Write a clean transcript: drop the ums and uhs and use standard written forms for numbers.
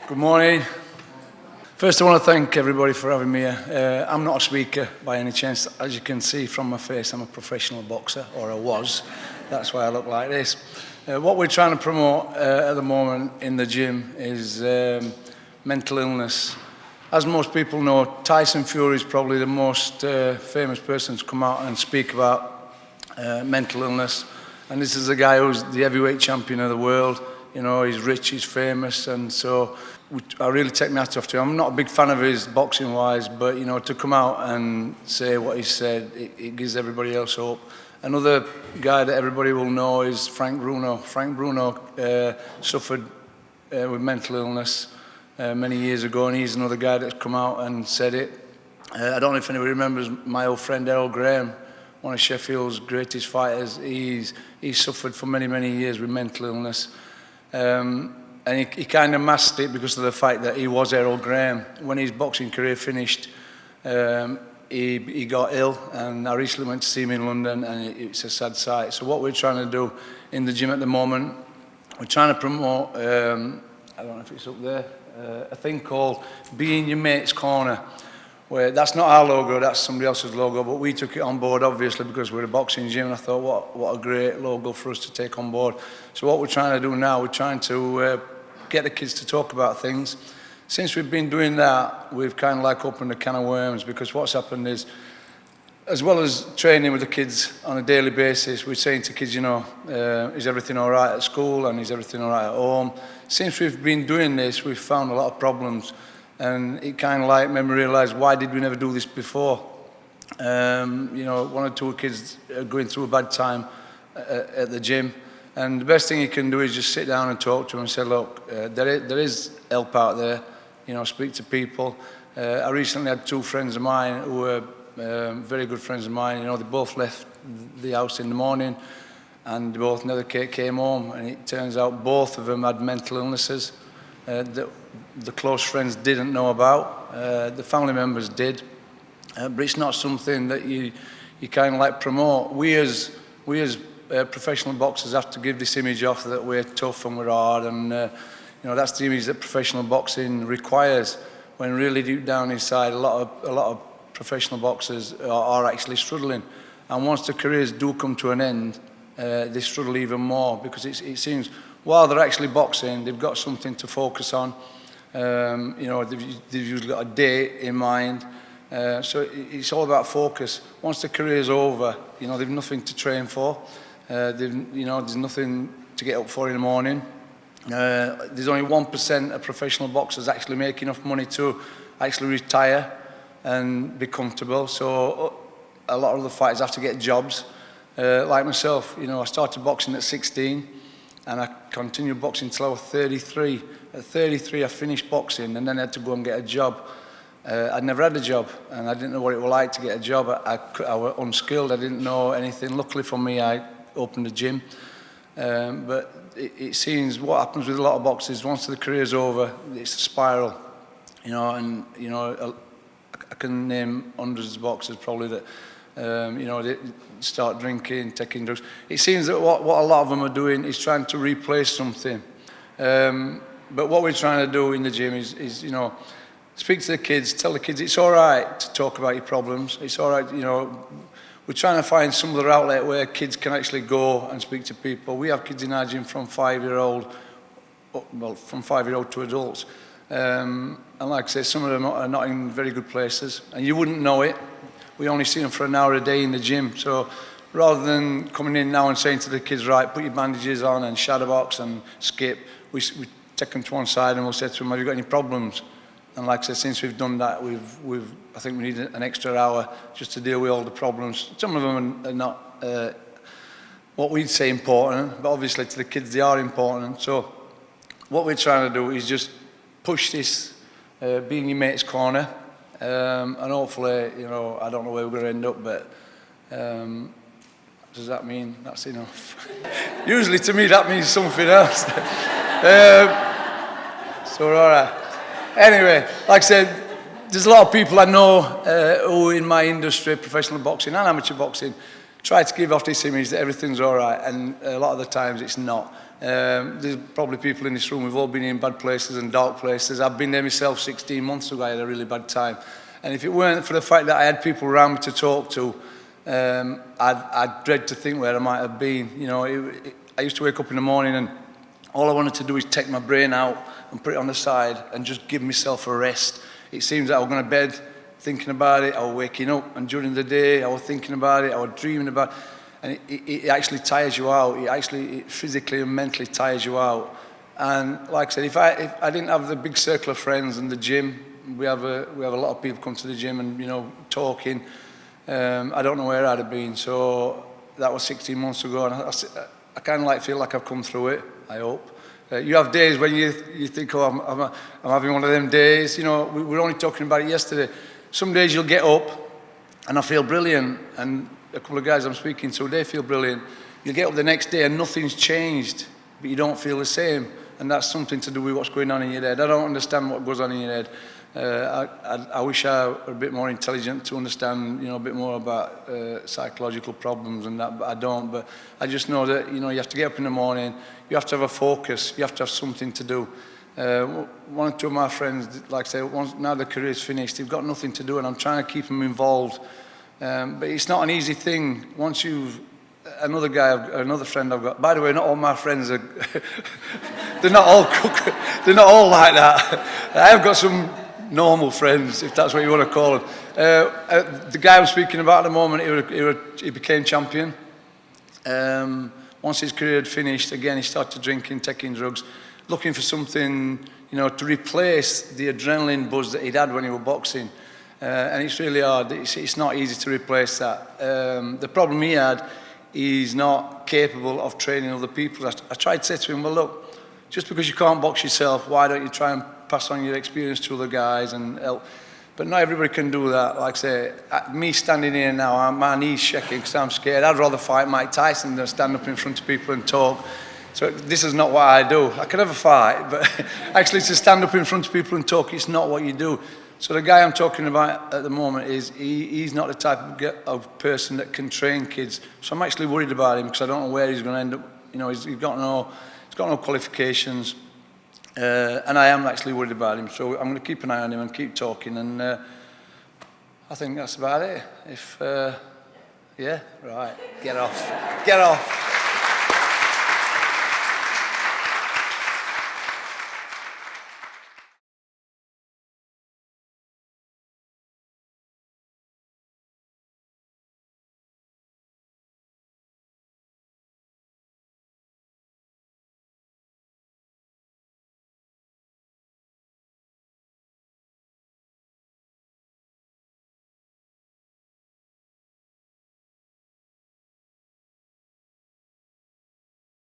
Good morning. First, I want to thank everybody for having me here. I'm not a speaker by any chance. As you can see from my face, I'm a professional boxer, or I was. That's why I look like this. What we're trying to promote at the moment in the gym is mental illness. As most people know, Tyson Fury is probably the most famous person to come out and speak about mental illness. And this is a guy who's the heavyweight champion of the world. You know, he's rich, he's famous, and so I really take my hat off to him. I'm not a big fan of his boxing-wise, but, you know, to come out and say what he said, it gives everybody else hope. Another guy that everybody will know is Frank Bruno. Frank Bruno suffered with mental illness many years ago, and he's another guy that's come out and said it. I don't know if anybody remembers my old friend Errol Graham, one of Sheffield's greatest fighters. He's suffered for many, many years with mental illness. And he kind of masked it because of the fact that he was Errol Graham. When his boxing career finished, he got ill, and I recently went to see him in London, and it's a sad sight. So what we're trying to do in the gym at the moment, we're trying to promote, I don't know if it's up there, a thing called Be in Your Mate's Corner. Where that's not our logo, that's somebody else's logo, but we took it on board obviously because we're a boxing gym, and I thought what a great logo for us to take on board. So what we're trying to do now, we're trying to get the kids to talk about things. Since we've been doing that, we've kind of like opened a can of worms, because what's happened is, as well as training with the kids on a daily basis, we're saying to kids, you know, is everything all right at school, and is everything all right at home? Since we've been doing this, we've found a lot of problems. And it kind of like made me realise, why did we never do this before? You know, one or two kids are going through a bad time at the gym, and the best thing you can do is just sit down and talk to them and say, look, there is help out there. You know, speak to people. I recently had two friends of mine who were very good friends of mine. You know, they both left the house in the morning, and they both never came home. And it turns out both of them had mental illnesses. The close friends didn't know about, the family members did, but it's not something that you kind of like promote. We as professional boxers have to give this image off that we're tough and we're hard, and you know, that's the image that professional boxing requires. When really deep down inside, a lot of professional boxers are actually struggling, and once their careers do come to an end, they struggle even more, because it seems while they're actually boxing, they've got something to focus on. You know, they've usually got a date in mind. So it's all about focus. Once the career's over, you know, they've nothing to train for. You know, there's nothing to get up for in the morning. There's only 1% of professional boxers actually make enough money to actually retire and be comfortable. So a lot of the fighters have to get jobs. Like myself, you know, I started boxing at 16. And I continued boxing till I was 33. At 33, I finished boxing, and then I had to go and get a job. I'd never had a job, and I didn't know what it was like to get a job. I was unskilled, I didn't know anything. Luckily for me, I opened a gym. But it seems what happens with a lot of boxers, once the career's over, it's a spiral. You know, and, you know, I can name hundreds of boxers probably that, you know, they start drinking, taking drugs. It seems that what a lot of them are doing is trying to replace something. But what we're trying to do in the gym is, you know, speak to the kids, tell the kids it's all right to talk about your problems. It's all right, you know. We're trying to find some other outlet where kids can actually go and speak to people. We have kids in our gym from 5-year-old, well, from 5-year-old to adults. And like I say, some of them are not in very good places, and you wouldn't know it. We only see them for an hour a day in the gym. So rather than coming in now and saying to the kids, right, put your bandages on and shadow box and skip, we take them to one side and we'll say to them, have you got any problems? And like I said, since we've done that, I think we need an extra hour just to deal with all the problems. Some of them are not what we'd say important, but obviously to the kids they are important. So what we're trying to do is just push this, be in your mate's corner. And hopefully, you know, I don't know where we're going to end up, but does that mean that's enough? Usually to me that means something else. So we're all right. Anyway, like I said, there's a lot of people I know who in my industry, professional boxing and amateur boxing, try to give off this image that everything's all right, and a lot of the times it's not. There's probably people in this room, we've all been in bad places and dark places. I've been there myself 16 months ago. I had a really bad time. And if it weren't for the fact that I had people around me to talk to, I'd dread to think where I might have been. You know, I used to wake up in the morning and all I wanted to do is take my brain out and put it on the side and just give myself a rest. It seems that I was going to bed thinking about it, I was waking up, and during the day I was thinking about it, I was dreaming about it. And it actually tires you out. It physically and mentally tires you out. And like I said, if I didn't have the big circle of friends and the gym, we have a lot of people come to the gym and, you know, talking. I don't know where I'd have been. So that was 16 months ago, and I kind of like feel like I've come through it. I hope. You have days when you think, oh, I'm having one of them days. You know, we were only talking about it yesterday. Some days you'll get up, and I feel brilliant, and a couple of guys I'm speaking to, they feel brilliant. You get up the next day and nothing's changed, but you don't feel the same. And that's something to do with what's going on in your head. I don't understand what goes on in your head. I wish I were a bit more intelligent to understand, you know, a bit more about psychological problems and that, but I don't. But I just know that, you know, you have to get up in the morning, you have to have a focus, you have to have something to do. One or two of my friends, like I say, now their career's finished, they've got nothing to do, and I'm trying to keep them involved. But it's not an easy thing. Once you've another friend I've got. By the way, not all my friends are. They're not all they're not all like that. I've got some normal friends, if that's what you want to call them. The guy I'm speaking about at the moment, he became champion. Once his career had finished, again he started drinking, taking drugs, looking for something, you know, to replace the adrenaline buzz that he'd had when he was boxing. And it's really hard. It's not easy to replace that. The problem he had, he's not capable of training other people. I tried to say to him, well, look, just because you can't box yourself, why don't you try and pass on your experience to other guys and help? But not everybody can do that. Like I say, me standing here now, my knees shaking because I'm scared. I'd rather fight Mike Tyson than stand up in front of people and talk. So this is not what I do. I can never fight, but actually to stand up in front of people and talk, it's not what you do. So the guy I'm talking about at the moment he's not the type of person that can train kids. So I'm actually worried about him because I don't know where he's going to end up. You know, he's got no qualifications, and I am actually worried about him. So I'm going to keep an eye on him and keep talking. And I think that's about it. Yeah, right. Get off.